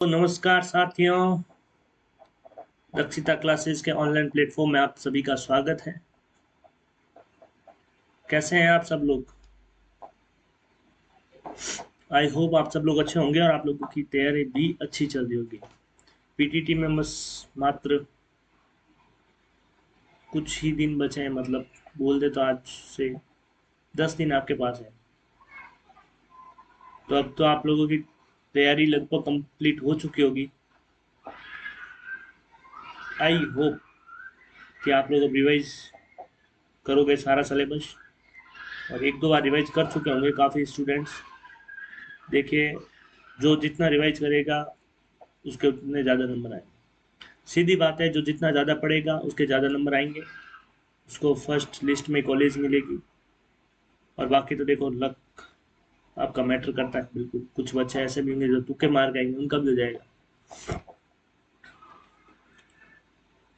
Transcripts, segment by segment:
तो नमस्कार साथियों, दक्षिता क्लासेस के ऑनलाइन प्लेटफॉर्म में आप सभी का स्वागत है। कैसे हैं आप सब लोग? आई होप आप सब लोग अच्छे होंगे और आप लोगों की तैयारी भी अच्छी चल रही होगी। पीटीटी में बस मात्र कुछ ही दिन बचे हैं, मतलब बोल दे तो आज से 10 दिन आपके पास है। तो अब तो आप लोगों की तैयारी लगभग कंप्लीट हो चुकी होगी। आई होप कि आप लोग अब रिवाइज करोगे सारा सिलेबस, और एक दो बार रिवाइज कर चुके होंगे काफ़ी स्टूडेंट्स। देखिए, जो जितना रिवाइज करेगा उसके उतने ज़्यादा नंबर आएंगे। सीधी बात है, जो जितना ज़्यादा पढ़ेगा उसके ज़्यादा नंबर आएंगे, उसको फर्स्ट लिस्ट में कॉलेज मिलेगी। और बाकी तो देखो, लक आपका मैटर करता है बिल्कुल। कुछ बच्चे ऐसे भी होंगे जो तुक्के मार के आएंगे, उनका भी हो जाएगा।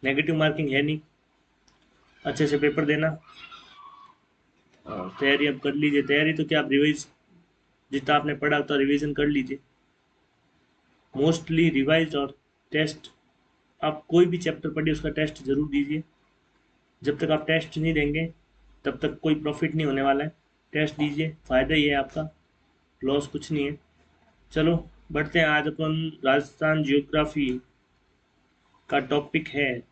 नेगेटिव मार्किंग है नहीं, अच्छे से पेपर देना और तैयारी अब कर लीजिए। तैयारी तो क्या, आप रिवाइज जितना आपने पढ़ा उतना रिवीजन कर लीजिए। मोस्टली रिवाइज और टेस्ट, आप कोई भी चैप्टर पढ़िए उसका टेस्ट जरूर दीजिए। जब तक आप टेस्ट नहीं देंगे तब तक कोई प्रॉफिट नहीं होने वाला है। टेस्ट दीजिए, फ़ायदा ही है आपका, लॉस कुछ नहीं है। चलो बढ़ते हैं। आज अपन राजस्थान जियोग्राफी का टॉपिक है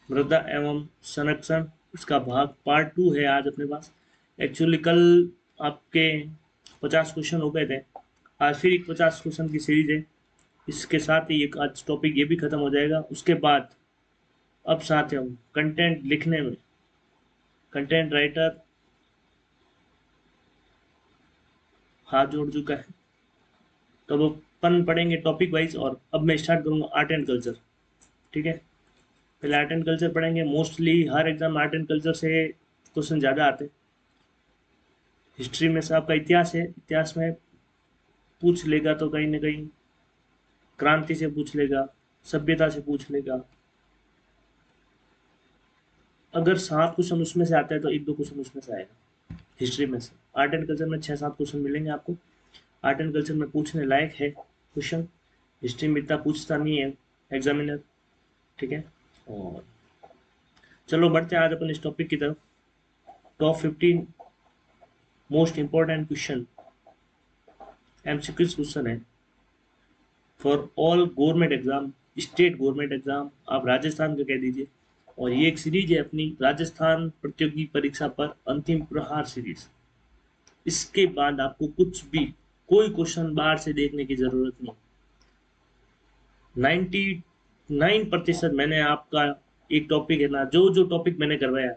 मृदा एवं संरक्षण, इसका भाग पार्ट 2 है आज अपने पास। एक्चुअली कल आपके 50 क्वेश्चन हो गए थे, आज फिर एक 50 क्वेश्चन की सीरीज है। इसके साथ ही एक आज टॉपिक ये भी खत्म हो जाएगा। उसके बाद अब साथ हम कंटेंट लिखने में, कंटेंट राइटर हाथ जोड़ चुका है, तो अब अपन पढ़ेंगे टॉपिक वाइज। और अब मैं स्टार्ट करूंगा आर्ट एंड कल्चर। ठीक है, पहले आर्ट एंड कल्चर पढ़ेंगे। Mostly her exam art and culture से क्वेश्चन ज़्यादा आते हैं। हिस्ट्री में से आपका इतिहास है, इतिहास में पूछ लेगा तो कहीं ना कहीं क्रांति से पूछ लेगा, सभ्यता से पूछ लेगा। अगर 7 क्वेश्चन उसमें से आता है तो एक दो क्वेश्चन उसमें से आएगा हिस्ट्री में से। आर्ट एंड कल्चर में 6-7 क्वेश्चन मिलेंगे आपको। आर्ट एंड कल्चर में पूछने लायक है क्वेश्चन, हिस्ट्री में इतना पूछता नहीं है एग्जामिनर। ठीक है, और चलो बढ़ते हैं आज अपन इस टॉपिक की तरफ। Top 15 most important question, MCQs question है for all government exam, state government exam, आप राजस्थान का कह दीजिए। और ये एक सीरीज है अपनी राजस्थान प्रतियोगी परीक्षा पर अंतिम प्रहार सीरीज। इसके बाद आपको कुछ भी, कोई क्वेश्चन बाहर से देखने की जरूरत नहीं। 99% मैंने आपका एक टॉपिक है ना, जो जो टॉपिक मैंने करवाया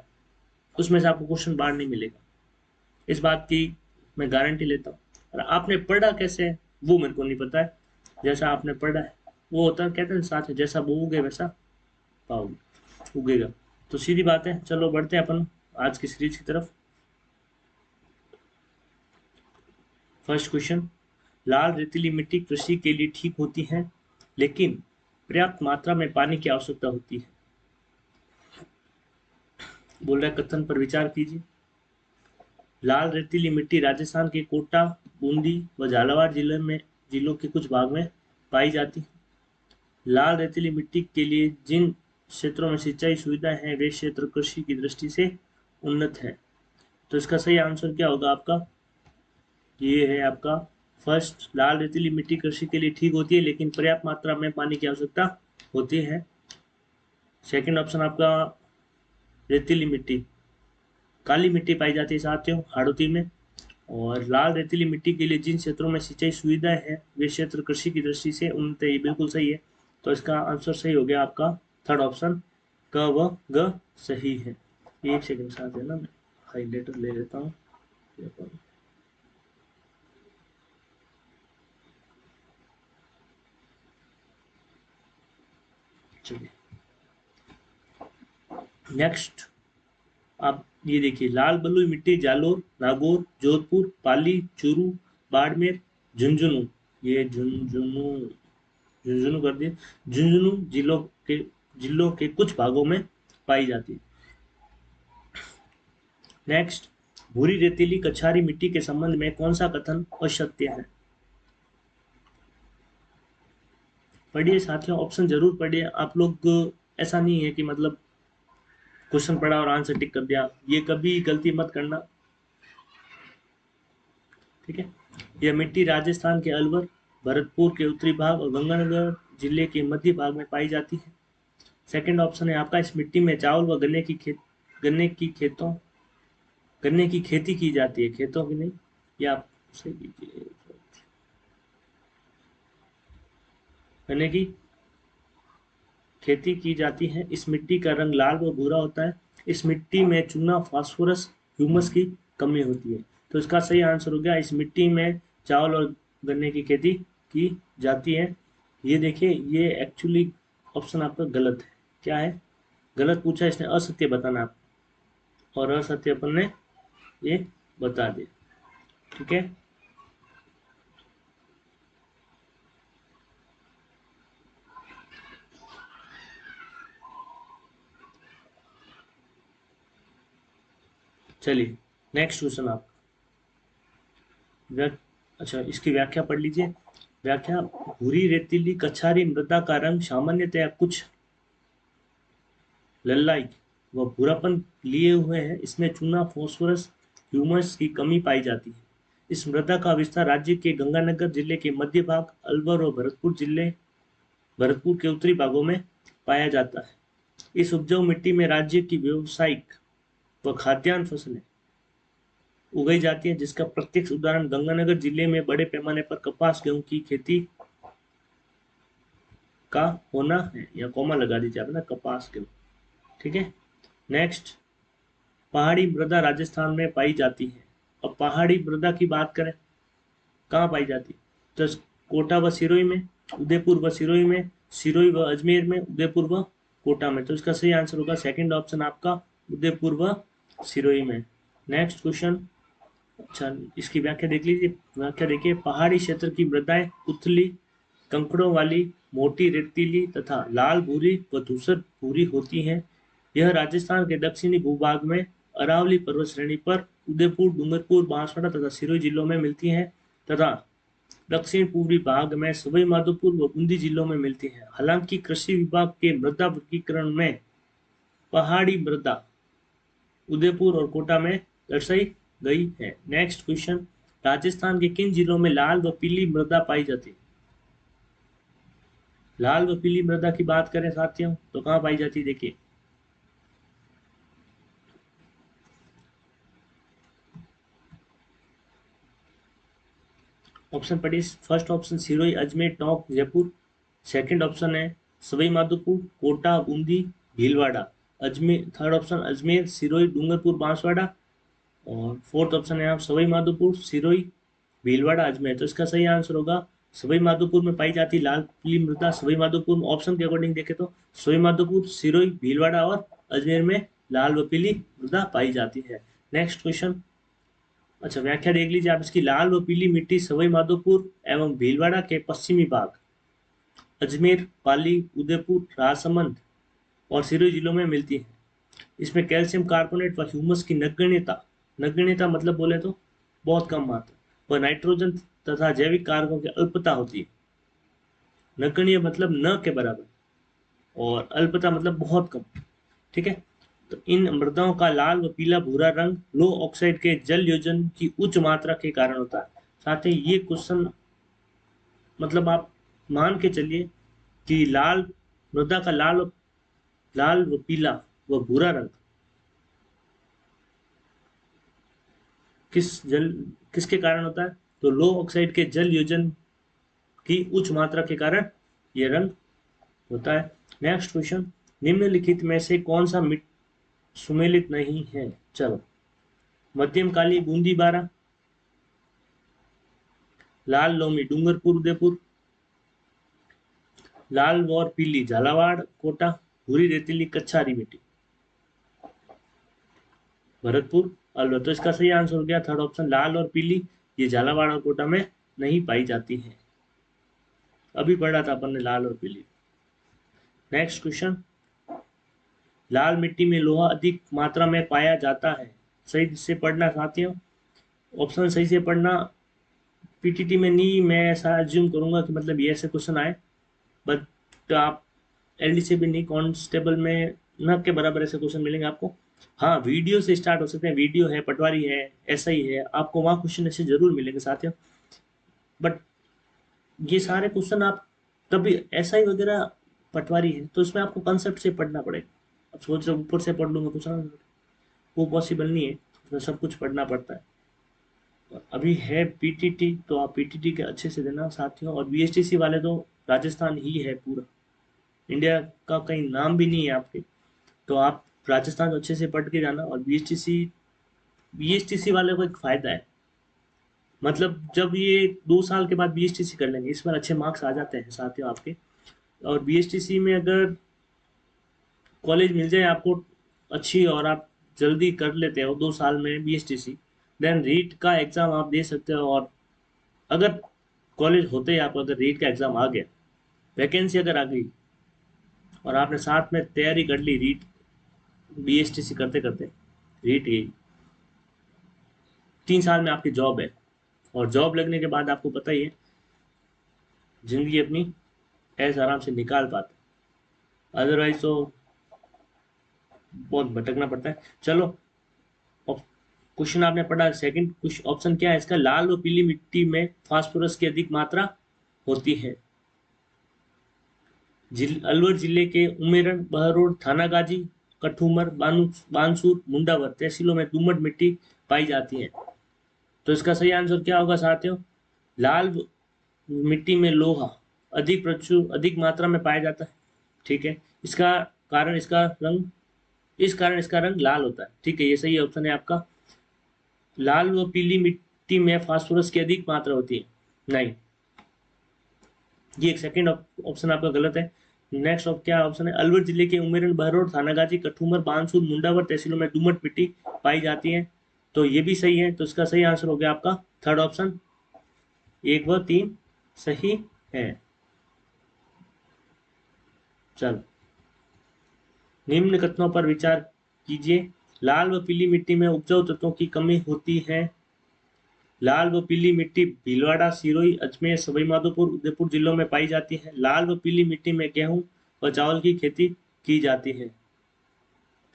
उसमें से आपको क्वेश्चन बाहर नहीं मिलेगा, इस बात की मैं गारंटी लेता हूँ। और आपने पढ़ा कैसे है वो मेरे को नहीं पता है। जैसा आपने पढ़ा है वो होता है, कहते हैं साथ है, जैसा बोओगे वैसा पाओगे, उगेगा। तो सीधी बात है, चलो बढ़ते हैं अपन आज की सीरीज की तरफ। फर्स्ट क्वेश्चन, लाल रेतीली मिट्टी कृषि के लिए ठीक होती है, लेकिन पर्याप्त मात्रा में पानी की आवश्यकता होती है। बोल रहा है कथन पर विचार कीजिए। लाल रेतीली मिट्टी राजस्थान के कोटा, बूंदी व झालावाड़ जिलों के कुछ भाग में पाई जाती है। लाल रेतीली मिट्टी के लिए जिन क्षेत्रों में सिंचाई सुविधाएं हैं वे क्षेत्र कृषि की दृष्टि से उन्नत है। तो इसका सही आंसर क्या होगा आपका? ये है आपका फर्स्ट, लाल रेतीली मिट्टी कृषि के लिए ठीक होती है लेकिन पर्याप्त मात्रा में पानी की आवश्यकता होती है। सेकंड ऑप्शन आपका, रेतीली मिट्टी, काली मिट्टी पाई जाती है साथियों हाड़ोती में। और लाल रेतीली मिट्टी के लिए जिन क्षेत्रों में सिंचाई सुविधाएं हैं वे क्षेत्र कृषि की दृष्टि से उन्नत है। ये बिल्कुल सही है। तो इसका आंसर सही हो गया आपका थर्ड ऑप्शन, क व ग सही है। एक सेकंड साथ है ना, मैं हाईलाइटर ले लेता हूँ। चलिए नेक्स्ट, आप ये देखिए, लाल बलुई मिट्टी जालोर, नागौर, जोधपुर, पाली, चूरू, बाड़मेर, झुंझुनू, ये झुंझुनू कर दिए, झुंझुनू जिलों के कुछ भागों में पाई जाती है। नेक्स्ट, भूरी रेतीली कछारी मिट्टी के संबंध में कौन सा कथन असत्य है? पढ़िए साथियों, ऑप्शन जरूर पढ़िए आप लोग। ऐसा नहीं है कि मतलब क्वेश्चन पढ़ा और आंसर टिक कर दिया, ये कभी गलती मत करना। ठीक है। यह मिट्टी राजस्थान के अलवर, भरतपुर के उत्तरी भाग और गंगानगर जिले के मध्य भाग में पाई जाती है। सेकंड ऑप्शन है आपका, इस मिट्टी में चावल व गन्ने की खेती की जाती है, खेतों की नहीं। ये आप सही कीजिए, गन्ने की खेती की जाती है। इस मिट्टी का रंग लाल व भूरा होता है। इस मिट्टी में चूना, फास्फोरस, ह्यूमस की कमी होती है। तो इसका सही आंसर हो गया, इस मिट्टी में चावल और गन्ने की खेती की जाती है। ये देखिए, ये एक्चुअली ऑप्शन आपका गलत है। क्या है? गलत पूछा इसने, असत्य बताना आप, और असत्य अपन ने ये बता दिया। ठीक है। चलिए नेक्स्ट क्वेश्चन आप। अच्छा, इसकी व्याख्या पढ़ लीजिए। व्याख्या: भूरी रेतीली कछारी मृदा का रंग सामान्यतया कुछ लल्लाई व भूरापन लिए हुए है। इसमें चूना, फास्फोरस, ह्यूमस की कमी पाई जाती है। इस मृदा का विस्तार राज्य के गंगानगर जिले के मध्य भाग, अलवर और भरतपुर के उत्तरी भागों में पाया जाता है। इस उपजाऊ मिट्टी में राज्य की व्यावसायिक व खाद्यान्न फसलें उगाई जाती हैं, जिसका प्रत्यक्ष उदाहरण गंगानगर जिले में बड़े पैमाने पर कपास, गेहूं की खेती का होना है। या कॉमा लगा दीजिए आप ना, कपास, गेहूं। ठीक है। नेक्स्ट, पहाड़ी मृदा राजस्थान में पाई जाती है। अब पहाड़ी मृदा की बात करें, कहाँ पाई जाती है? तो कोटा व सिरोही में, उदयपुर व सिरोही में, सिरोही व अजमेर में, उदयपुर व कोटा में। तो इसका सही आंसर होगा सेकंड ऑप्शन आपका, उदयपुर व सिरोही में। Next question. अच्छा, इसकी व्याख्या देख लीजिए। व्याख्या देखिए, पहाड़ी क्षेत्र की मृदाएं उथली, कंकड़ों वाली, मोटी, रेतीली तथा लाल भूरी व धूसर भूरी होती हैं। यह राजस्थान के दक्षिणी भूभाग में अरावली पर्वत श्रेणी पर उदयपुर, डूंगरपुर, बांसवाड़ा तथा सिरोही जिलों में मिलती हैं तथा दक्षिण पूर्वी भाग में सवाई माधोपुर व बूंदी जिलों में मिलती हैं। हालांकि कृषि विभाग के मृदा वर्गीकरण में पहाड़ी मृदा उदयपुर और कोटा में दर्शाई गई है। नेक्स्ट क्वेश्चन, राजस्थान के किन जिलों में लाल व पीली मृदा पाई जाती है? लाल व पीली मृदा की बात करें साथियों, तो कहाँ पाई जाती है? देखिए, ऑप्शन पढ़िए। First option Sirohi, Ajmer, Tonk, Jaipur. Second option है सवाई माधोपुर, कोटा, बूंदी, भीलवाड़ा। Ajmer, third option Ajmer, Sirohi, Dungarpur, Banswara. और फोर्थ ऑप्शन है आप सवाई माधोपुर, सिरोही, भीलवाड़ा, अजमेर। तो इसका सही आंसर होगा, सवाई माधोपुर में पाई जाती लाल पीली मृदा सवाई माधोपुर में। ऑप्शन के अकॉर्डिंग देखे तो सवाई माधोपुर, सिरोही, भीलवाड़ा और अजमेर में लाल व पीली मृदा पाई जाती है। Next question. अच्छा, व्याख्या देख लीजिए आप इसकी। लाल व पीली मिट्टी सवाई माधोपुर एवं भीलवाड़ा के पश्चिमी भाग, अजमेर, पाली, उदयपुर, राजसमंद और सिरोही जिलों में मिलती है। इसमें कैल्शियम कार्बोनेट व ह्यूमस की नगण्यता, नगण्यता मतलब बोले तो बहुत कम मात्रा, व नाइट्रोजन तथा जैविक कारकों की अल्पता होती है। नगण्य मतलब न के बराबर, और अल्पता मतलब बहुत कम। ठीक है। तो इन मृदाओं का लाल व पीला भूरा रंग लो ऑक्साइड के जल योजन की उच्च मात्रा के कारण होता है। साथ ही ये क्वेश्चन मतलब आप मान के चलिए कि लाल मृदा का लाल व पीला व भूरा रंग किसके कारण होता है? तो लो ऑक्साइड के जल योजन की उच्च मात्रा के कारण यह रंग होता है। नेक्स्ट क्वेश्चन, निम्नलिखित में से कौन सा सुमेलित नहीं है? चलो, मध्यम काली बूंदी बारा, लाल लोमी डूंगरपुर उदयपुर, लाल और पीली झालावाड़ कोटा, भूरी रेतीली कच्छारी मिट्टी भरतपुर अलवर। तो इसका सही आंसर हो गया थर्ड ऑप्शन, लाल और पीली। ये झालावाड़ और कोटा में नहीं पाई जाती है। अभी पढ़ा था अपन ने लाल और पीली। नेक्स्ट क्वेश्चन, लाल मिट्टी में लोहा अधिक मात्रा में पाया जाता है। सही से पढ़ना साथियों, ऑप्शन सही से पढ़ना। पीटीटी में नहीं, मैं ऐसा अज्यूम करूंगा कि मतलब ये ऐसे क्वेश्चन आए, बट तो आप एलडी से भी नहीं, कांस्टेबल में न के बराबर ऐसे क्वेश्चन मिलेंगे आपको। हाँ, वीडियो से स्टार्ट हो सकते हैं, वीडियो है, पटवारी है, एसआई है, आपको वहाँ क्वेश्चन ऐसे जरूर मिलेंगे साथियों। बट ये सारे क्वेश्चन आप कभी एसआई वगैरह, पटवारी है तो इसमें आपको कंसेप्ट से पढ़ना पड़ेगा। अब सोच रहे ऊपर से पढ़ लूंगा कुछ ना, वो पॉसिबल नहीं है, तो सब कुछ पढ़ना पड़ता है। अभी है पीटीटी, तो आप पीटीटी के अच्छे से देना साथियों। और बीएसटीसी वाले तो राजस्थान ही है पूरा, इंडिया का कहीं नाम भी नहीं है आपके, तो आप राजस्थान को अच्छे से पढ़ के जाना। और बीएसटीसी वाले को एक फायदा है, मतलब जब ये 2 साल के बाद बीएसटीसी कर लेंगे, इस पर अच्छे मार्क्स आ जाते हैं साथियों आपके। और बीएसटीसी में अगर कॉलेज मिल जाए आपको अच्छी, और आप जल्दी कर लेते हो 2 साल में बीएसटीसी, देन रीट का एग्ज़ाम आप दे सकते हो। और अगर कॉलेज होते ही आपको अगर रीट का एग्ज़ाम आ गया, वैकेंसी अगर आ गई, और आपने साथ में तैयारी कर ली रीट, बीएसटीसी करते करते रीट गई, 3 साल में आपकी जॉब है। और जॉब लगने के बाद आपको पता ही है, ज़िंदगी अपनी ऐसे आराम से निकाल पाते, अदरवाइज तो बहुत भटकना पड़ता है। चलो, क्वेश्चन आपने पढ़ा, सेकंड कुछ ऑप्शन क्या है इसका, लाल व पीली मिट्टी में फास्फोरस की अधिक मात्रा होती है। अलवर जिले के उमेरण, बहरोड, थानागाजी, कठूमर, बानसूर, मुंडावर तहसीलों में दोमट मिट्टी पाई जाती है। तो इसका सही आंसर क्या होगा साथियों, लाल मिट्टी में लोहा अधिक मात्रा में पाया जाता है। ठीक है, इसका कारण इसका रंग, इस कारण इसका रंग लाल होता है। ठीक है, ये सही ऑप्शन है आपका। लाल व पीली मिट्टी में फास्फोरस की अधिक मात्रा होती है, नहीं, ये एक सेकंड ऑप्शन आपका गलत है। नेक्स्ट क्या ऑप्शन है, अलवर जिले के उमेरन, बहरोड, थानागाजी, कठूमर, बानसूर, मुंडावर तहसीलों में दोमट मिट्टी पाई जाती है। तो ये भी सही है, तो इसका सही आंसर हो गया आपका थर्ड ऑप्शन, 1 व 3 सही है। चलो, निम्न कथनों पर विचार कीजिए। लाल व पीली मिट्टी में उपजाऊ तत्वों की कमी होती है। लाल व पीली मिट्टी भीलवाड़ा, सिरोही, अजमेर, सवाईमाधोपुर, उदयपुर जिलों में पाई जाती है। लाल व पीली मिट्टी में गेहूं व चावल की खेती की जाती है।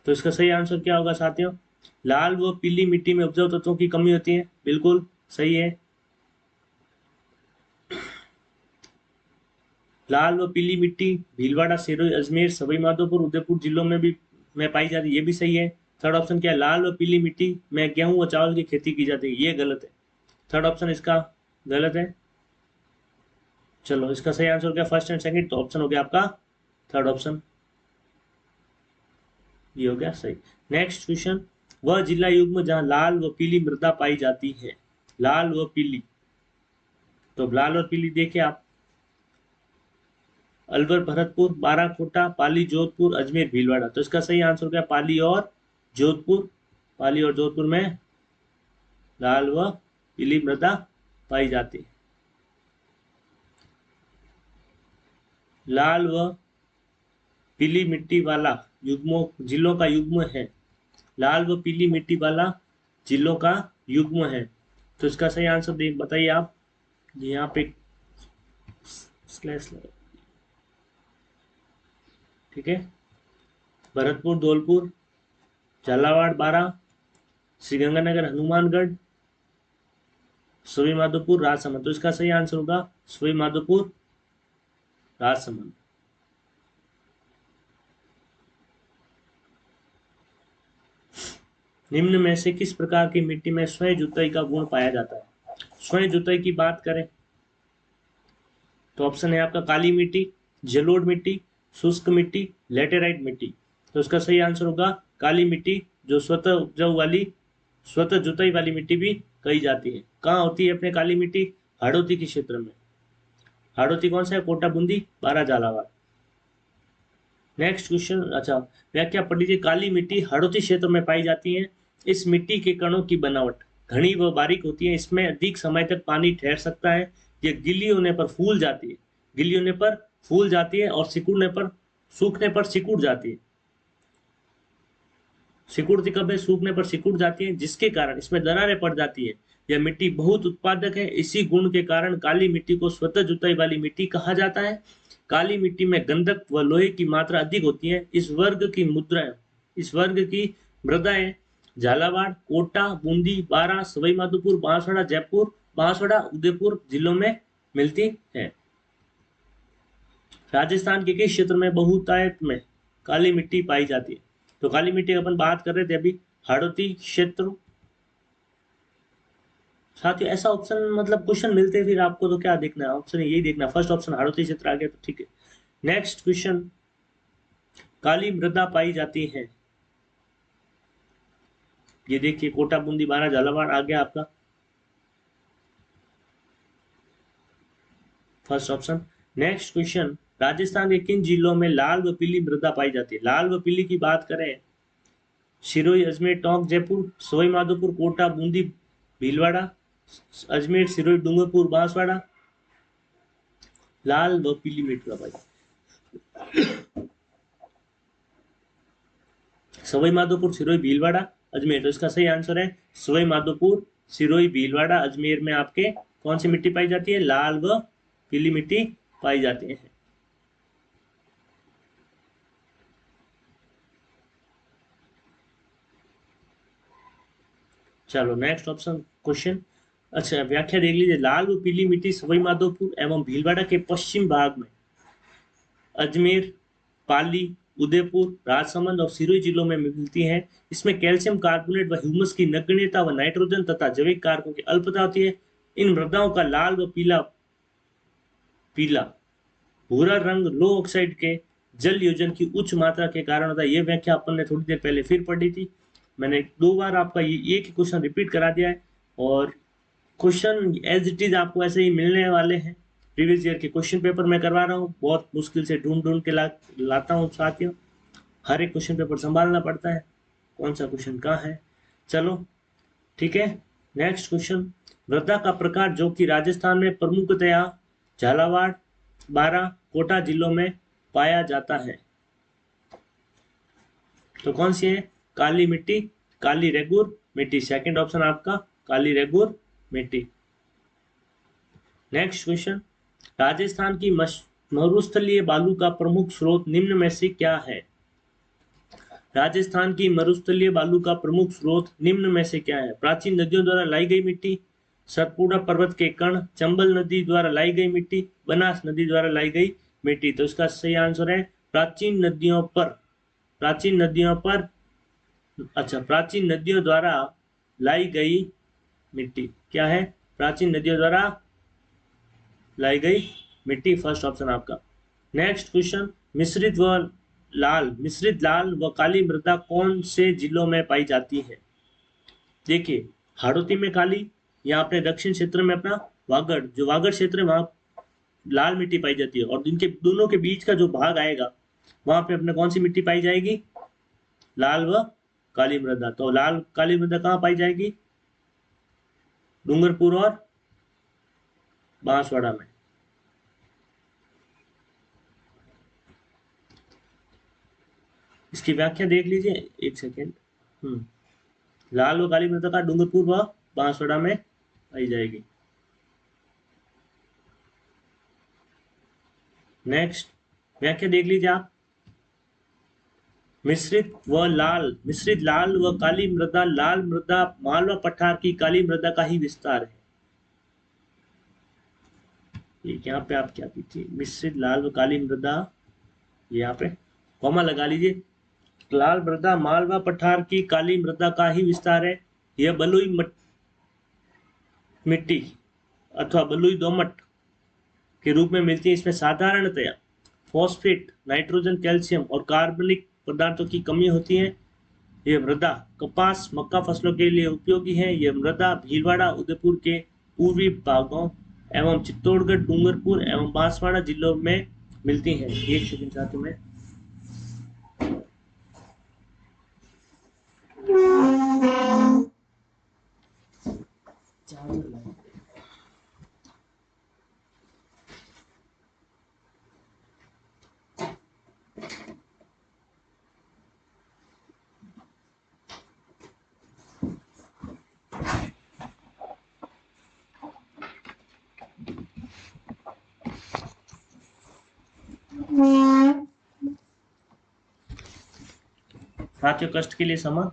तो इसका सही आंसर क्या होगा साथियों, लाल व पीली मिट्टी में उपजाऊ तत्वों की कमी होती है, बिल्कुल सही है। लाल व पीली मिट्टी भीलवाड़ा, सिरोही, अजमेर, सवाईमाधोपुर, उदयपुर जिलों में पाई जाती है, ये भी सही है। थर्ड ऑप्शन क्या है, लाल व पीली मिट्टी में गेहूं व चावल की खेती की जाती है, ये गलत है। थर्ड ऑप्शन इसका गलत है। चलो, इसका सही आंसर हो गया फर्स्ट एंड सेकंड, तो ऑप्शन हो गया आपका थर्ड ऑप्शन, ये हो गया सही। नेक्स्ट क्वेश्चन, वह जिला युग्म जहां लाल व पीली मृदा पाई जाती है। लाल व पीली, तो लाल और पीली देखिए आप, अलवर, भरतपुर, बाराकोटा, पाली, जोधपुर, अजमेर, भीलवाड़ा। तो इसका सही आंसर हो गया पाली और जोधपुर। पाली और जोधपुर में लाल व पीली मृदा पाई जाती है। लाल व पीली मिट्टी वाला जिलों का युग्म है। लाल व पीली मिट्टी वाला जिलों का युग्म है। तो इसका सही आंसर बताइए आप, यहाँ पे स्लैश लगा, ठीक है, भरतपुर, धौलपुर, झालावाड़, बारा, श्रीगंगानगर, हनुमानगढ़, सवाईमाधोपुर, राजसमंद। तो इसका सही आंसर होगा सवाईमाधोपुर, राजसमंद। निम्न में से किस प्रकार की मिट्टी में स्वयं जुताई का गुण पाया जाता है। स्वयं जुताई की बात करें तो ऑप्शन है आपका काली मिट्टी, जलोढ़ मिट्टी, शुष्क मिट्टी, लेटेराइट मिट्टी। तो इसका सही आंसर होगा काली मिट्टी, जो स्वतः उपजाऊ वाली, स्वतः जुताई वाली मिट्टी भी कही जाती है। कहाँ होती है अपने काली मिट्टी, हाड़ौती के क्षेत्र में। हाड़ौती कौन सा है, कोटा, बूंदी, बारा, झालावाड़। नेक्स्ट क्वेश्चन, अच्छा, व्याख्या पढ़ लीजिए। काली मिट्टी हाड़ौती क्षेत्र में पाई जाती है। इस मिट्टी के कणों की बनावट घनी व बारीक होती है। इसमें अधिक समय तक पानी ठहर सकता है। यह गीली होने पर फूल जाती है, गीली होने पर फूल जाती है, और सूखने पर सिकुड़ जाती है। सिकुड़ती कब है, सूखने पर सिकुड़ जाती है, जिसके कारण इसमें दरारें पड़ जाती है। यह मिट्टी बहुत उत्पादक है। इसी गुण के कारण काली मिट्टी को स्वतः जुताई वाली मिट्टी कहा जाता है। काली मिट्टी में गंधक व लोहे की मात्रा अधिक होती है। इस वर्ग की मृदाएं झालावाड़, कोटा, बूंदी, बारां, सवाई माधोपुर, बांसवाड़ा, जयपुर, बांसवाड़ा, उदयपुर जिलों में मिलती है। राजस्थान के किस क्षेत्र में बहुतायत में काली मिट्टी पाई जाती है? तो काली मिट्टी अपन बात कर रहे थे अभी, हाड़ौती क्षेत्र। साथियों ऐसा ऑप्शन मतलब क्वेश्चन मिलते हैं फिर आपको तो क्या देखना है, ऑप्शन यही देखना, फर्स्ट ऑप्शन हाड़ौती क्षेत्र आ गया तो ठीक है। नेक्स्ट क्वेश्चन, काली मृदा पाई जाती है, ये देखिए कोटा, बूंदी, बारां, झालावाड़ आ गया आपका first option. Next question, Rajasthan के किन जिलों में लाल व पीली मृदा पाई जाती है? लाल व पीली की बात करें, सिरोही, अजमेर, टोंक, जयपुर, सवाई माधोपुर, कोटा, बूंदी, भीलवाड़ा, अजमेर, सिरोही, डूंगरपुर, बांसवाड़ा, लाल व पीली मृदा पाई, सवाई माधोपुर, सिरोही, भीलवाड़ा, अजमेर। तो इसका सही आंसर है सवाई माधोपुर, सिरोही, भीलवाड़ा, अजमेर में आपके कौन सी मिट्टी पाई जाती है? लाल व पीली मिट्टी पाई जाती है। चलो नेक्स्ट ऑप्शन क्वेश्चन, अच्छा व्याख्या देख लीजिए। लाल व पीली मिट्टी सवाई माधोपुर एवं भीलवाड़ा के पश्चिम भाग में अजमेर, पाली, उदयपुर, राजसमंद और सिरोही जिलों में मिलती है। इसमें कैल्शियम कार्बोनेट व ह्यूमस की नगण्यता व नाइट्रोजन तथा जैविक कारकों की अल्पता होती है। इन मृदाओं का लाल व पीला पीला भूरा रंग लो ऑक्साइड के जल योजन की उच्च मात्रा के कारण होता है। यह व्याख्या अपन ने थोड़ी देर पहले फिर पढ़ी थी, मैंने 2 बार आपका ये एक ही क्वेश्चन रिपीट करा दिया है और क्वेश्चन एज इट इज आपको ऐसे ही मिलने वाले हैं। प्रीवियस ईयर के क्वेश्चन पेपर मैं करवा रहा हूँ, बहुत मुश्किल से ढूंढ ढूंढ के लाता हूँ साथियों, हर एक क्वेश्चन पेपर संभालना पड़ता है, कौन सा क्वेश्चन कहाँ है। चलो ठीक है, नेक्स्ट क्वेश्चन, मृदा का प्रकार जो कि राजस्थान में प्रमुखतया झालावाड़, बारां, कोटा जिलों में पाया जाता है, तो कौन सी है? काली मिट्टी, काली रेगुर मिट्टी, सेकंड ऑप्शन आपका काली रेगुर मिट्टी। नेक्स्ट क्वेश्चन, राजस्थान की मरुस्थलीय बालू का प्रमुख स्रोत निम्न में से क्या है? राजस्थान की मरुस्थलीय बालू का प्रमुख स्रोत निम्न में से क्या है? प्राचीन नदियों द्वारा लाई गई मिट्टी, सतपुड़ा पर्वत के कण, चंबल नदी द्वारा लाई गई मिट्टी, बनास नदी द्वारा लाई गई मिट्टी। तो इसका सही आंसर है प्राचीन नदियों पर, प्राचीन नदियों पर, अच्छा प्राचीन नदियों द्वारा लाई गई मिट्टी। क्या है? प्राचीन नदियों द्वारा लाई गई मिट्टी, फर्स्ट ऑप्शन आपका। नेक्स्ट क्वेश्चन, मिश्रित लाल व काली मृदा कौन से जिलों में पाई जाती है? देखिए हाड़ौती में काली, या अपने दक्षिण क्षेत्र में अपना वागड़, जो वागड़ क्षेत्र है वहां लाल मिट्टी पाई जाती है, और इनके दोनों के बीच का जो भाग आएगा वहां पे अपने कौन सी मिट्टी पाई जाएगी? लाल व काली मृदा। तो लाल काली मृदा कहाँ पाई जाएगी? डूंगरपुर और बांसवाड़ा में। इसकी व्याख्या देख लीजिए एक सेकेंड। लाल व काली मृदा का डूंगरपुर व बांसवाड़ा में पाई जाएगी। नेक्स्ट व्याख्या देख लीजिए आप, मिश्रित लाल व काली मृदा, लाल मृदा मालवा पठार की काली मृदा का ही विस्तार है। यहाँ पे आप क्या कीजिए, मिश्रित लाल व काली मृदा, यहाँ पे कॉमा लगा लीजिए, लाल मृदा मालवा पठार की काली मृदा का ही विस्तार है। यह बलुई मिट्टी अथवा बलुई दोमट के रूप में मिलती है। इसमें साधारणतया फॉस्फेट, नाइट्रोजन, कैल्शियम और कार्बनिक पदार्थों की कमी होती है। यह मृदा कपास, मक्का फसलों के लिए उपयोगी है। यह मृदा भीलवाड़ा, उदयपुर के पूर्वी भागों एवं चित्तौड़गढ़, डूंगरपुर एवं बांसवाड़ा जिलों में मिलती है। एक सेकंड साथियों में आपके कष्ट के लिए क्षमा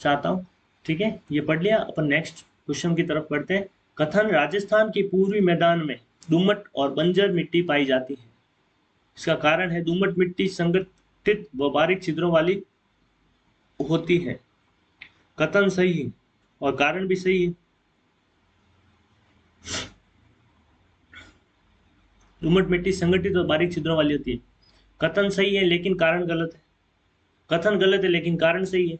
चाहता हूँ। ठीक है, ये पढ़ लिया। अपन नेक्स्ट क्वेश्चन की तरफ बढ़ते हैं। कथन राजस्थान के पूर्वी मैदान में दोमट और बंजर मिट्टी पाई जाती है। इसका कारण है दोमट मिट्टी संगठित व बारीक छिद्रों वाली होती है। कथन सही है और कारण भी सही है। दोमट मिट्टी संगठित और बारीक छिद्रों वाली होती है। कथन सही है लेकिन कारण गलत है। कथन गलत है लेकिन कारण सही है।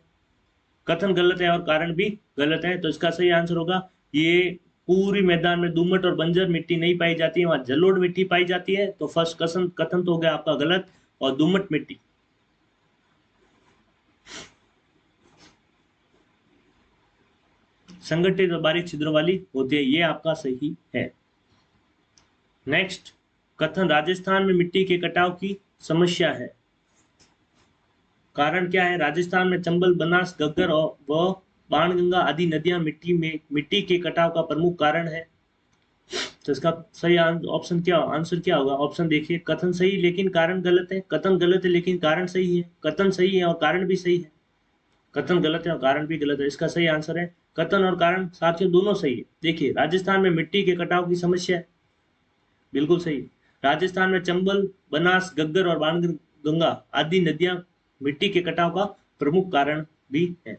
कथन गलत है और कारण भी गलत है। तो इसका सही आंसर होगा ये पूरी मैदान में दोमट और बंजर मिट्टी नहीं पाई जाती है, वहां जलोढ़ मिट्टी पाई जाती है। तो फर्स्ट कथन तो हो गया आपका गलत। और दोमट मिट्टी संगठित और बारीक छिद्रों वाली होती है, ये आपका सही है। नेक्स्ट, कथन राजस्थान में मिट्टी के कटाव की समस्या है। कारण क्या है? राजस्थान में चंबल, बनास, घग्गर व बाणगंगा आदि नदियां मिट्टी के कटाव का प्रमुख कारण है। तो इसका सही ऑप्शन क्या आंसर क्या होगा? ऑप्शन देखिए, कथन सही लेकिन कारण गलत है। कथन गलत है लेकिन कारण सही है। कथन सही है और कारण भी सही है। कथन गलत है और कारण भी गलत है। इसका सही आंसर है कथन और कारण साथियों दोनों सही है। देखिए, राजस्थान में मिट्टी के कटाव की समस्या है, बिल्कुल सही। राजस्थान में चंबल, बनास, घग्गर और बाणगंगा आदि नदियां मिट्टी के कटाव का प्रमुख कारण भी है,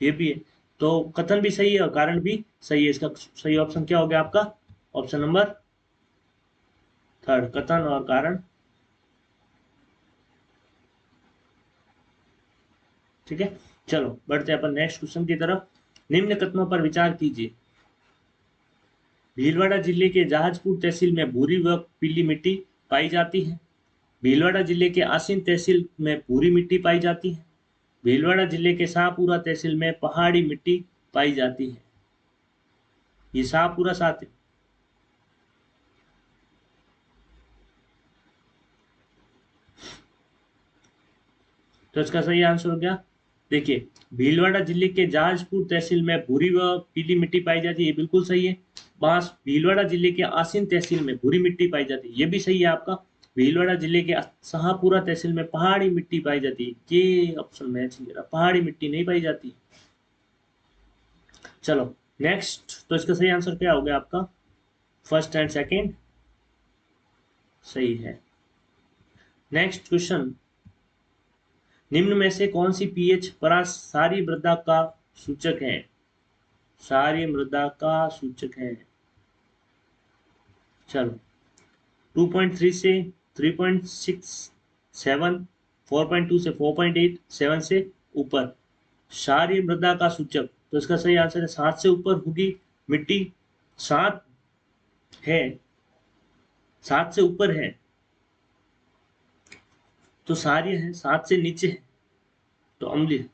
ये भी है। तो कथन भी सही है और कारण भी सही है। इसका सही ऑप्शन क्या हो गया आपका? ऑप्शन नंबर थर्ड, कथन और कारण। ठीक है, चलो बढ़ते हैं अपन नेक्स्ट क्वेश्चन की तरफ। निम्न कथनों पर विचार कीजिए। भीलवाड़ा जिले के जहाजपुर तहसील में भूरी व पीली मिट्टी पाई जाती है। भीलवाड़ा जिले के आसीन तहसील में भूरी मिट्टी पाई जाती है। भीलवाड़ा जिले के शाहपुरा तहसील में पहाड़ी मिट्टी पाई जाती है। ये शाहपुरा साथ है। तो इसका सही आंसर हो गया, देखिए, भीलवाड़ा जिले के जहाजपुर तहसील में भूरी व पीली मिट्टी पाई जाती है, ये बिल्कुल सही है। बांस भीलवाड़ा जिले के आसीन तहसील में भूरी मिट्टी पाई जाती है, ये भी सही है आपका। भीलवाड़ा जिले के शाहपुरा तहसील में पहाड़ी मिट्टी पाई जाती है, ये ऑप्शन मैच नहीं रहा, पहाड़ी मिट्टी नहीं पाई जाती। चलो नेक्स्ट, तो इसका सही आंसर क्या हो गया आपका? फर्स्ट एंड सेकेंड सही है। नेक्स्ट क्वेश्चन, निम्न में से कौन सी पीएच परासारी मृदा का सूचक है? सारी मृदा का सूचक है। चलो 2.3 से 3.67, 4.2 से 4.8, 7 से ऊपर क्षारीय मृदा का सूचक। तो इसका सही आंसर है 7 से ऊपर होगी मिट्टी। 7 है, 7 से ऊपर है तो क्षारीय है, 7 से नीचे है तो अम्लीय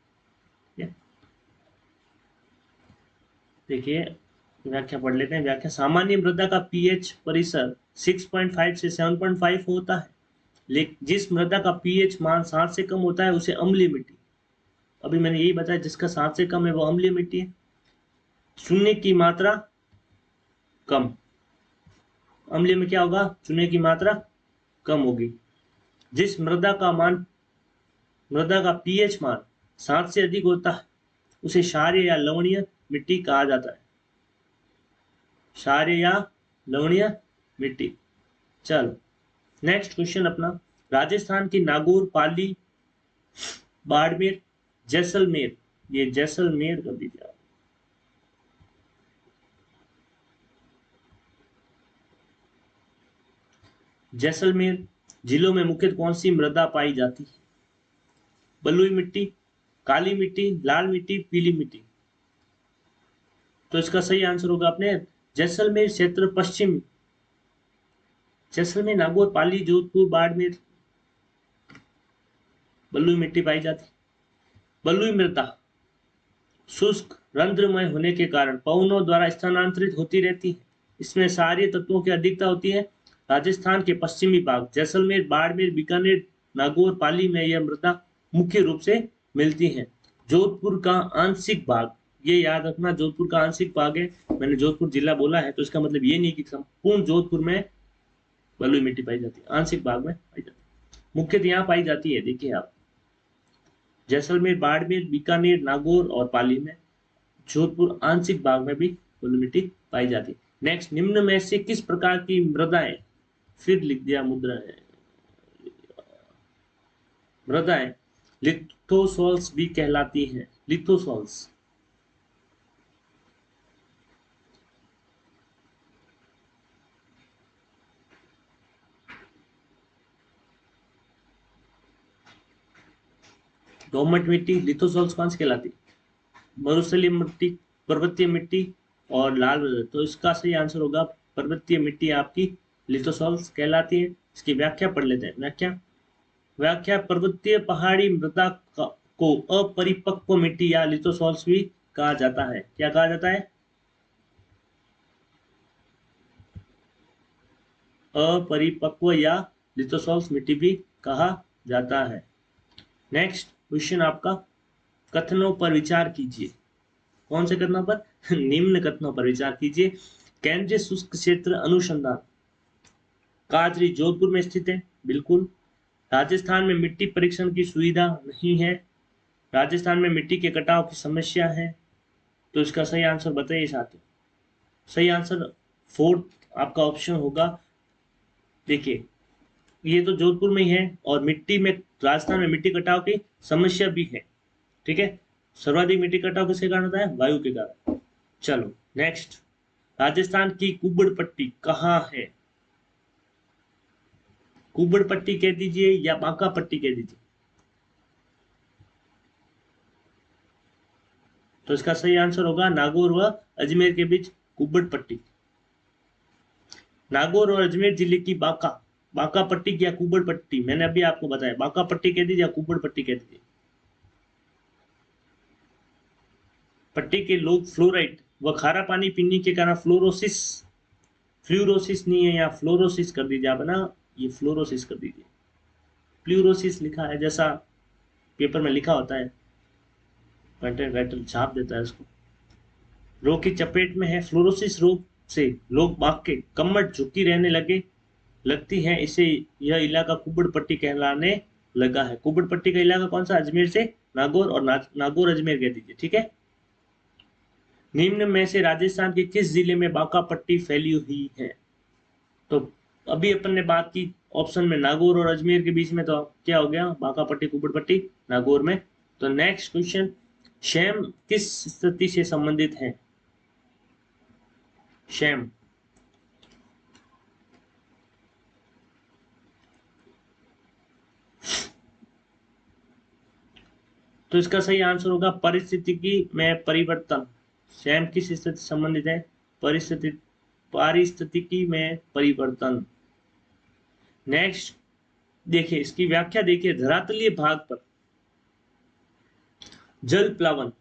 है। देखिए व्याख्या पढ़ लेते हैं। व्याख्या, सामान्य मृदा का पीएच परिसर 6.5 से 7.5 होता है, लेकिन जिस मृदा का पीएच मान 7 से कम होता है उसे अम्लीय मिट्टी। अभी मैंने यही बताया, जिसका 7 से कम है वो अम्लीय मिट्टी है। चूने की मात्रा कम, अम्लीय में क्या होगा? चूने की मात्रा कम होगी। जिस मृदा का पीएच मान 7 से अधिक होता है उसे क्षारीय या लवणीय मिट्टी कहा जाता है। क्षारीय या लवणीय मिट्टी। चलो नेक्स्ट क्वेश्चन अपना, राजस्थान की नागौर, पाली, बाड़मेर, जैसलमेर, ये जैसलमेर कर दीजिए आप। जैसलमेर जिलों में मुख्यतः कौन सी मृदा पाई जाती है? बलुई मिट्टी, काली मिट्टी, लाल मिट्टी, पीली मिट्टी। तो इसका सही आंसर होगा अपने जैसलमेर क्षेत्र पश्चिम। जैसलमेर, नागौर, पाली, जोधपुर, बाड़मेर बलुई मिट्टी पाई जाती। बलुई मृदा शुष्क रंध्रमय होने के कारण पवनों द्वारा स्थानांतरित होती रहती है। इसमें क्षारीय तत्वों की अधिकता होती है। राजस्थान के पश्चिमी भाग जैसलमेर, बाड़मेर, बीकानेर, नागौर, पाली में यह मृदा मुख्य रूप से मिलती है। जोधपुर का आंशिक भाग, ये याद रखना, जोधपुर का आंशिक भाग है। मैंने जोधपुर जिला बोला है तो इसका मतलब ये नहीं कि संपूर्ण जोधपुर में बलुई मिट्टी पाई जाती है, आंशिक भाग में पाई जाती है। मुख्यतः यहाँ पाई जाती है, देखिए आप, जैसलमेर, बाड़मेर, बीकानेर, नागौर और पाली में। जोधपुर आंशिक भाग में भी बलुई मिट्टी पाई जाती है। नेक्स्ट, निम्न में से किस प्रकार की मृदाएं, फिर लिख दिया मृदाएं लिथोसॉल्स भी कहलाती हैं। लिथोसॉल्स, दोमट मिट्टी लिथोसॉल्स कौन सी कहलाती है? मरुस्थलीय मिट्टी, पर्वतीय मिट्टी और लाल मृदा। तो इसका सही आंसर होगा पर्वतीय मिट्टी आपकी लिथोसॉल्स कहलाती है। इसकी व्याख्या पढ़ लेते हैं। व्याख्या पर्वतीय पहाड़ी मृदा को अपरिपक्व मिट्टी या लिथोसॉल्स भी कहा जाता है। क्या कहा जाता है? अपरिपक्व या लिथोसॉल्स मिट्टी भी कहा जाता है। नेक्स्ट क्वेश्चन आपका, कथनों पर विचार कीजिए। कौन से कथनों पर? निम्न कथनों पर विचार कीजिए। केंद्रीय शुष्क क्षेत्र अनुसंधान काजरी जोधपुर में स्थित है। बिल्कुल। राजस्थान में मिट्टी परीक्षण की सुविधा नहीं है। राजस्थान में मिट्टी के कटाव की समस्या है। तो इसका सही आंसर बताइए साथियों। सही आंसर फोर्थ आपका ऑप्शन होगा। देखिए, ये तो जोधपुर में ही है और मिट्टी में, राजस्थान में मिट्टी कटाव की समस्या भी है। ठीक है, सर्वाधिक मिट्टी कटाव किसके कारण होता है? वायु के कारण। चलो नेक्स्ट, राजस्थान की कुब्बड़ पट्टी कहाँ है? कुब्बड़ पट्टी कह दीजिए या बांका पट्टी कह दीजिए। तो इसका सही आंसर होगा नागौर व अजमेर के बीच कुब्बड़ पट्टी। नागौर और अजमेर जिले की बांका पट्टी या कुब्बड़ पट्टी, मैंने अभी आपको बताया, बांका पट्टी कह दीजिए या कुब्बड़ पट्टी कह दीजिए। पट्टी के लोग फ्लोराइड व खारा पानी पीने के कारण फ्लोरोसिस नहीं है, या फ्लोरोसिस कर दीजिए आप ना, ये फ्लोरोसिस कर दीजिए। फ्लोरोसिस लिखा है, जैसा पेपर में लिखा होता है, कंटेंट राइटर छाप देता है उसको। रोग की चपेट में है। फ्लोरोसिस रोग से लोग बाग के कमर झुकी रहने लगती है। इसे यह इलाका कुब्बड़ पट्टी कहलाने लगा है। कुब्बड़ पट्टी का इलाका कौन सा? अजमेर से नागौर और नागौर अजमेर कह दीजिए। ठीक है। निम्न में से राजस्थान के किस जिले में बांका पट्टी फैली हुई है? तो अभी अपन ने बात की ऑप्शन में नागौर और अजमेर के बीच में, तो क्या हो गया? बांका पट्टी कुब्बड़ पट्टी नागौर में। तो नेक्स्ट क्वेश्चन, शैम किस स्थिति से संबंधित है? शैम, तो इसका सही आंसर होगा परिस्थितिकी में परिवर्तन। शैम किस स्थिति से संबंधित है? पारिस्थितिकी में परिवर्तन। नेक्स्ट देखिए, इसकी व्याख्या देखिए, धरातलीय भाग पर जल प्लावन,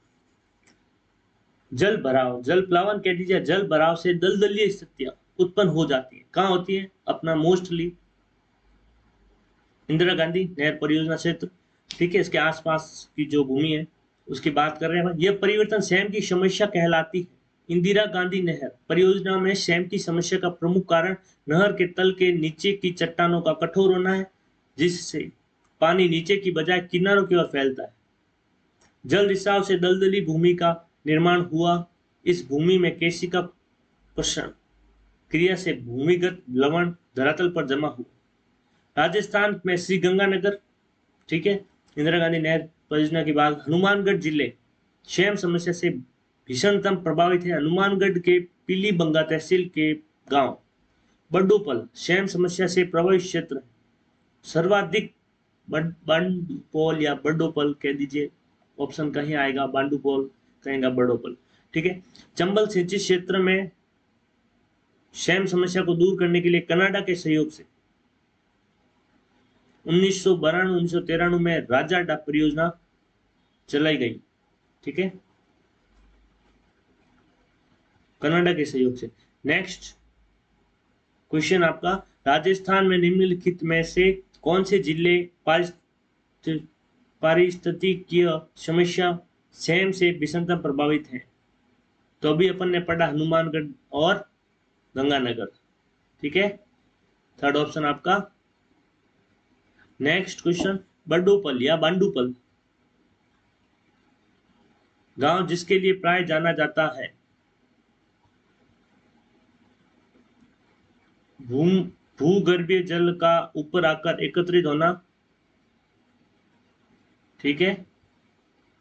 जल भराव, जल प्लावन कह दीजिए, जल भराव से दलदलीय स्थितियां उत्पन्न हो जाती है। कहां होती है? अपना मोस्टली इंदिरा गांधी नहर परियोजना क्षेत्र। ठीक है, इसके आसपास की जो भूमि है उसकी बात कर रहे हैं। यह परिवर्तन शैम की समस्या कहलाती है। इंदिरा गांधी नहर परियोजना में शैम की समस्या का प्रमुख कारण नहर के तल के नीचे की चट्टानों का कठोर होना है, जिससे पानी नीचे की बजाय किनारों की ओर फैलता है। जल रिसाव से दलदली भूमि का निर्माण हुआ। इस भूमि में केशिका प्रसरण क्रिया से भूमिगत लवण धरातल पर जमा हुआ। राजस्थान में श्री गंगानगर, ठीक है, इंदिरा गांधी नहर परियोजना के बाद हनुमानगढ़ जिले शैम समस्या से भीषणतम प्रभावित है। हनुमानगढ़ के पीलीबंगा तहसील के गांव बड्डोपल शैम समस्या से प्रभावित क्षेत्र है। सर्वाधिक बांडुपोल या बड्डोपल कह दीजिए, ऑप्शन कहीं आएगा, बांडुपोल कहेगा बड्डोपल। ठीक है। चंबल सिंचित क्षेत्र में शैम समस्या को दूर करने के लिए कनाडा के सहयोग से 1992-1993 में राजा डा परियोजना चलाई गई। ठीक है, कनाडा के सहयोग से। नेक्स्ट क्वेश्चन आपका, राजस्थान में निम्नलिखित में से कौन से जिले पारिस्थितिकीय समस्या शैम से भीषणतम प्रभावित हैं? तो अभी अपन ने पढ़ा हनुमानगढ़ और गंगानगर। ठीक है, थर्ड ऑप्शन आपका नेक्स्ट क्वेश्चन, बंडुपल या बांडुपल गांव जिसके लिए प्राय जाना जाता है। भूगर्भीय जल का ऊपर आकर एकत्रित होना, ठीक है,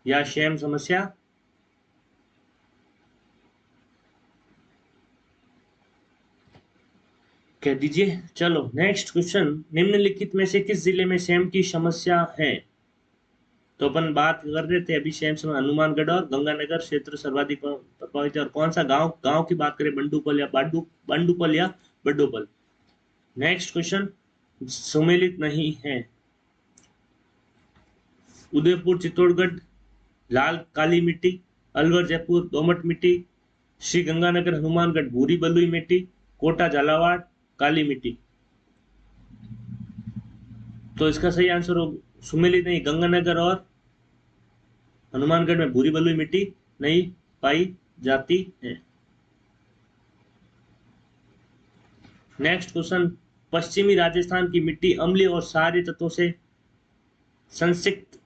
या शैम समस्या। कह दीजिए। चलो नेक्स्ट क्वेश्चन, निम्नलिखित में से किस जिले में शैम की समस्या है। तो अपन बात कर रहे थे अभी शैम समय हनुमानगढ़ और गंगानगर क्षेत्र सर्वाधिक प्रभावित है। और कौन सा गांव गांव की बात करें, बंडुपल या बांडुपल या बड्डोपल। नेक्स्ट क्वेश्चन, सुमेलित नहीं है। उदयपुर चित्तौड़गढ़ लाल काली मिट्टी, अलवर जयपुर दोमट मिट्टी, श्री गंगानगर हनुमानगढ़ भूरी बलुई मिट्टी, कोटा झालावाड़ काली मिट्टी। तो इसका सही आंसर हो सुमेलित नहीं, गंगानगर और हनुमानगढ़ में भूरी बलुई मिट्टी नहीं पाई जाती है। नेक्स्ट क्वेश्चन, पश्चिमी राजस्थान की मिट्टी अम्लीय और क्षारीय तत्वों से संसिक्त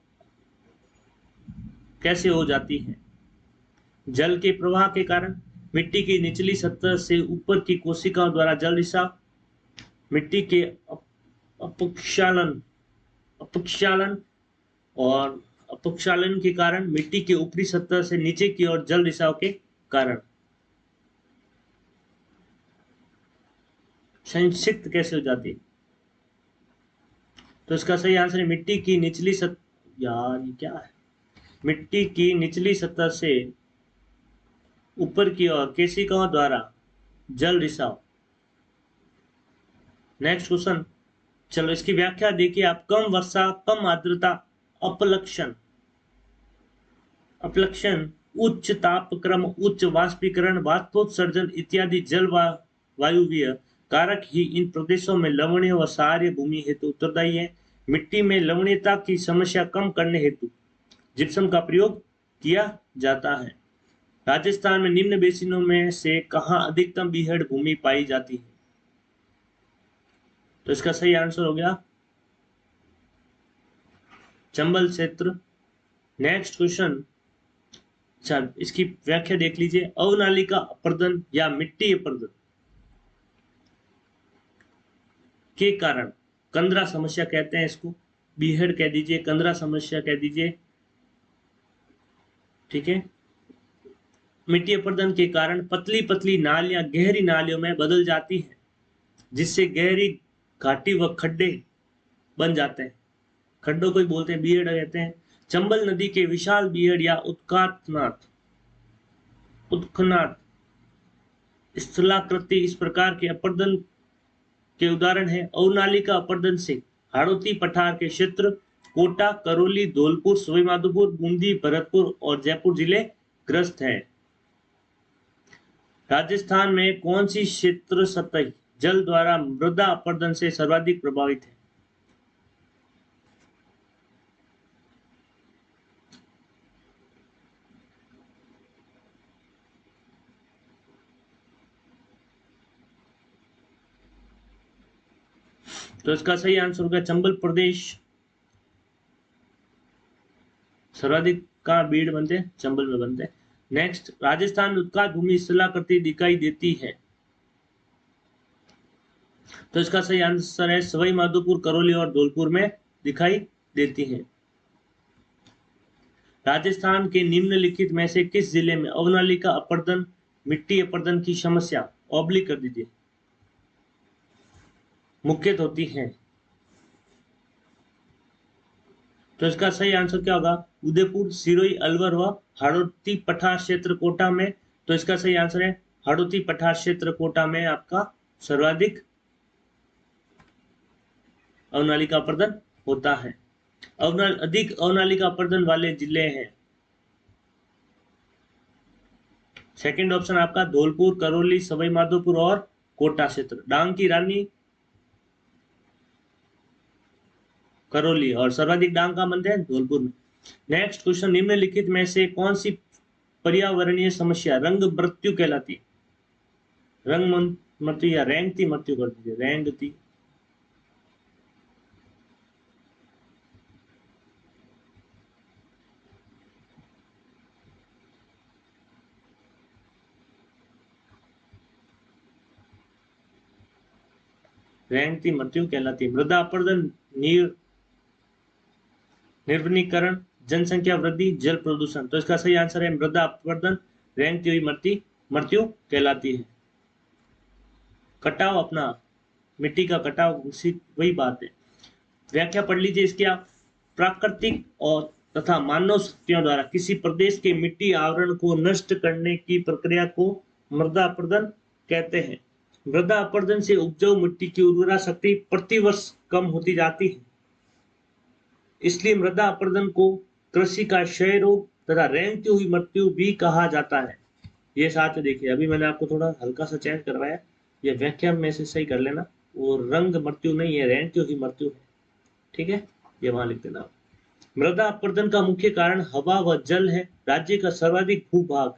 कैसे हो जाती है। जल के प्रवाह के कारण, मिट्टी की निचली सतह से ऊपर की कोशिकाओं द्वारा जल रिसाव, मिट्टी के अपक्षालन और अपक्षालन के कारण, मिट्टी की ऊपरी सतह से नीचे की ओर जल रिसाव के कारण। संक्षिप्त कैसे हो जाती है। तो इसका सही आंसर है मिट्टी की निचली यार ये क्या है, मिट्टी की निचली सतह से ऊपर की ओर केशिकाओं द्वारा जल रिसाव। नेक्स्ट क्वेश्चन, चलो इसकी व्याख्या देखिए आप। कम वर्षा, कम आर्द्रता, अपलक्षण, उच्च तापक्रम, उच्च वाष्पीकरण, वाष्पोत्सर्जन इत्यादि जल वायुवीय कारक ही इन प्रदेशों में लवणीय व क्षारीय भूमि हेतु उत्तरदायी है। मिट्टी में लवणीयता की समस्या कम करने हेतु जिप्सम का प्रयोग किया जाता है। राजस्थान में निम्न बेसिनों में से कहां अधिकतम बीहड़ भूमि पाई जाती है। तो इसका सही आंसर हो गया चंबल क्षेत्र। नेक्स्ट क्वेश्चन, चल इसकी व्याख्या देख लीजिए। अवनालिका अपर्दन या मिट्टी अपर्दन के कारण, कंदरा समस्या कहते हैं इसको, बीहड़ कह दीजिए, कंदरा समस्या कह दीजिए, ठीक है। मिट्टी अपर्दन के कारण पतली पतली नालियां गहरी नालियों में बदल जाती हैं, जिससे गहरी घाटी व खड्डे बन जाते हैं। खड्डों को ही बोलते हैं, बीहड़ कहते हैं। चंबल नदी के विशाल बीहड़ या उत्खनात स्थलाकृति इस प्रकार के अपर्दन के उदाहरण है। अवनालिका अपर्दन से हाड़ौती पठार के क्षेत्र कोटा, करौली, धौलपुर, सवाईमाधोपुर, बूंदी, भरतपुर और जयपुर जिले ग्रस्त हैं। राजस्थान में कौन सी क्षेत्र सतही जल द्वारा मृदा अपर्दन से सर्वाधिक प्रभावित है। तो इसका सही आंसर होगा चंबल प्रदेश। सर्वाधिक का बीड़ बनते हैं, चंबल में बनते हैं। नेक्स्ट, राजस्थान में उत्काल भूमि स्थलाकृति दिखाई देती है। तो इसका सही आंसर है सवाई माधोपुर, करौली और धौलपुर में दिखाई देती है। राजस्थान के निम्नलिखित में से किस जिले में अवनालिका अपर्दन, मिट्टी अपर्दन की समस्या ऑब्लिक कर दीजिए मुख्यतः होती है। तो इसका सही आंसर क्या होगा, उदयपुर, सिरोही, अलवर व हाड़ौती पठार क्षेत्र कोटा में। तो इसका सही आंसर है हाड़ौती पठार क्षेत्र कोटा में आपका सर्वाधिक अवनालिका अपर्दन होता है। अधिक अवनालिका अपर्दन वाले जिले हैं। सेकंड ऑप्शन आपका धौलपुर, करौली, सवाई माधोपुर और कोटा क्षेत्र। डांग की रानी करौली और सर्वाधिक डांग का बनते हैं धौलपुर में। नेक्स्ट क्वेश्चन, निम्नलिखित में से कौन सी पर्यावरणीय समस्या रंग मृत्यु कहलाती है। रंग मृत्यु या रेंगती मृत्यु कर दीजिए, रेंगती रेंगती मृत्यु कहलाती है। मृदा अपरदन, निर्वनीकरण, जनसंख्या वृद्धि, जल प्रदूषण। तो इसका सही आंसर है मृदा अपरदन, रेंगती हुई मृत्यु कहलाती है। कटाव, अपना मिट्टी का कटाव, उसी वही बात है। व्याख्या पढ़ लीजिए इसकी आप। प्राकृतिक और तथा मानव शक्तियों द्वारा किसी प्रदेश के मिट्टी आवरण को नष्ट करने की प्रक्रिया को मृदा अपरदन कहते हैं। मृदा अपरदन से उपजाऊ मिट्टी की उर्वरा शक्ति प्रतिवर्ष कम होती जाती है। इसलिए मृदा अपरदन को कृषि का क्षय रोग तथा रेंगती हुई मृत्यु भी कहा जाता है। ये साथ में देखिए, अभी मैंने आपको थोड़ा हल्का सा चेंज करवाया, ये व्याख्या में से सही कर लेना। वो रंग मृत्यु नहीं है, रेंगती हुई मृत्यु है। ठीक है, ये वहां लिख देना। मृदा अपरदन का मुख्य कारण हवा व जल है। राज्य का सर्वाधिक भूभाग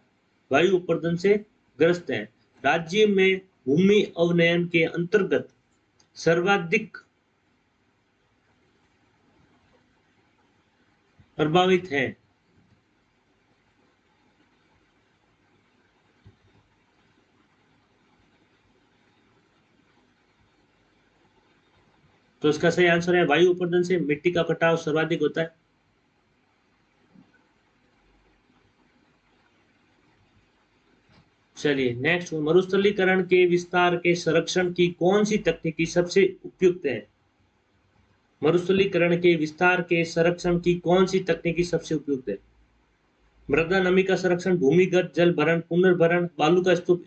वायु अपरदन से ग्रस्त है। राज्य में भूमि अवनयन के अंतर्गत सर्वाधिक प्रभावित है। तो इसका सही आंसर है वायु अपरदन से मिट्टी का कटाव सर्वाधिक होता है। चलिए नेक्स्ट, मरुस्थलीकरण के विस्तार के संरक्षण की कौन सी तकनीकी सबसे उपयुक्त है? मरुस्थलीकरण के विस्तार के संरक्षण की कौन सी तकनीकी सबसे उपयुक्त है? मृदा नमी का संरक्षण, भूमिगत जल भरण, पुनर्भरण, बालू का स्तूप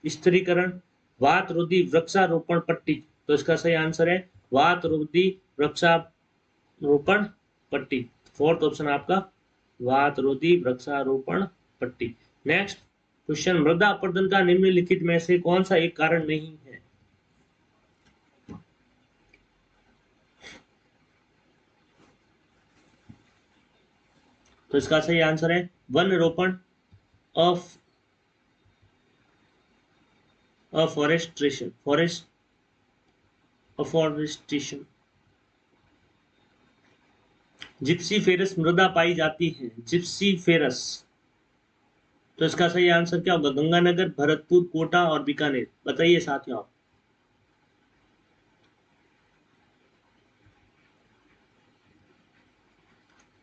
स्थिरीकरण, वात रोधी वृक्षारोपण पट्टी। तो इसका सही आंसर है वात रोधी वृक्षारोपण पट्टी। फोर्थ ऑप्शन आपका वात रोधी वृक्षारोपण पट्टी। नेक्स्ट क्वेश्चन, मृदा अपरदन का निम्नलिखित में से कौन सा एक कारण नहीं है? तो इसका सही आंसर है वन रोपण, अफॉरेस्टेशन, अफॉरेस्टेशन। जिप्सीफेरस मृदा पाई जाती है, जिप्सीफेरस। तो इसका सही आंसर क्या होगा? गंगानगर, भरतपुर, कोटा और बीकानेर। बताइए साथियों आप।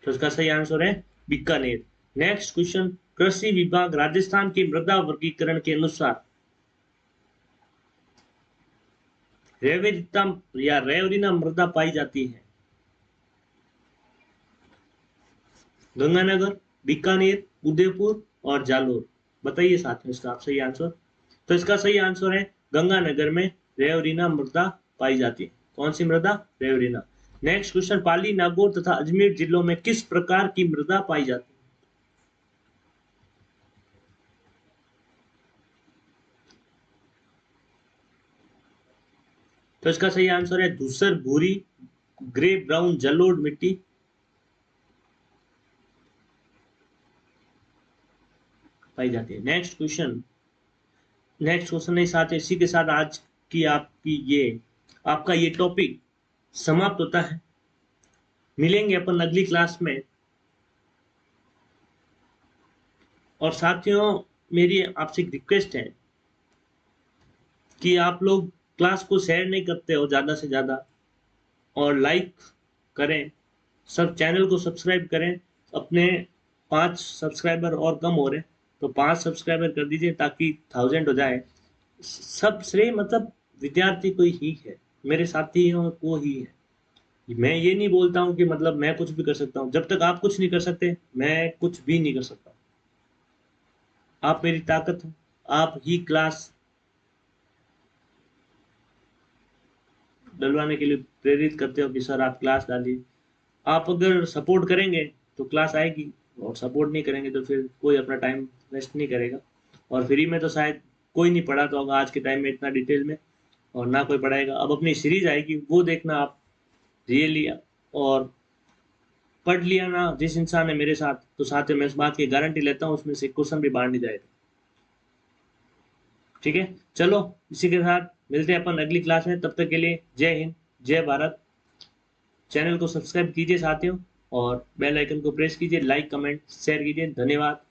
तो इसका सही आंसर है बीकानेर। नेक्स्ट क्वेश्चन, कृषि विभाग राजस्थान के मृदा वर्गीकरण के अनुसार रेवेरिता या रेवरिना मृदा पाई जाती है। गंगानगर, बीकानेर, उदयपुर और जालोर। बताइए साथियों इसका आप सही आंसर। तो इसका सही आंसर है गंगानगर में रेवरिना मृदा पाई जाती है। कौन सी मृदा? रेवरिना। नेक्स्ट क्वेश्चन, पाली, नागौर तथा अजमेर जिलों में किस प्रकार की मृदा पाई जाती है? तो इसका सही आंसर है धूसर, भूरी, ग्रे ब्राउन, जलोढ़ मिट्टी पाई जाती है। नेक्स्ट क्वेश्चन नहीं साथ, इसी के साथ आज की आपका ये टॉपिक समाप्त होता है। मिलेंगे अपन अगली क्लास में। और साथियों मेरी आपसे एक रिक्वेस्ट है कि आप लोग क्लास को शेयर नहीं करते हो ज्यादा से ज्यादा, और लाइक करें, सब चैनल को सब्सक्राइब करें। अपने 5 सब्सक्राइबर और कम हो रहे, तो 5 सब्सक्राइबर कर दीजिए ताकि 1000 हो जाए। सब श्रेय मतलब विद्यार्थी कोई ही है, मेरे साथियों को ही है। मैं ये नहीं बोलता हूँ कि मतलब मैं कुछ भी कर सकता हूँ। जब तक आप कुछ नहीं कर सकते मैं कुछ भी नहीं कर सकता। आप मेरी ताकत हो, आप ही क्लास डलवाने के लिए प्रेरित करते हो कि सर आप क्लास डालिए। आप अगर सपोर्ट करेंगे तो क्लास आएगी, और सपोर्ट नहीं करेंगे तो फिर कोई अपना टाइम वेस्ट नहीं करेगा। और फ्री में तो शायद कोई नहीं पढ़ाता होगा आज के टाइम में इतना डिटेल में, और ना कोई पढ़ाएगा। अब अपनी सीरीज आएगी वो देखना आप रियली, और पढ़ लिया ना जिस इंसान ने मेरे साथ, तो साथ में मैं इस बात की गारंटी लेता हूँ उसमें से क्वेश्चन भी बाहर नहीं जाएगा। ठीक है, चलो इसी के साथ मिलते हैं अपन अगली क्लास में। तब तक के लिए जय हिंद, जय भारत। चैनल को सब्सक्राइब कीजिए साथियों, और बेल आइकन को प्रेस कीजिए, लाइक कमेंट शेयर कीजिए। धन्यवाद।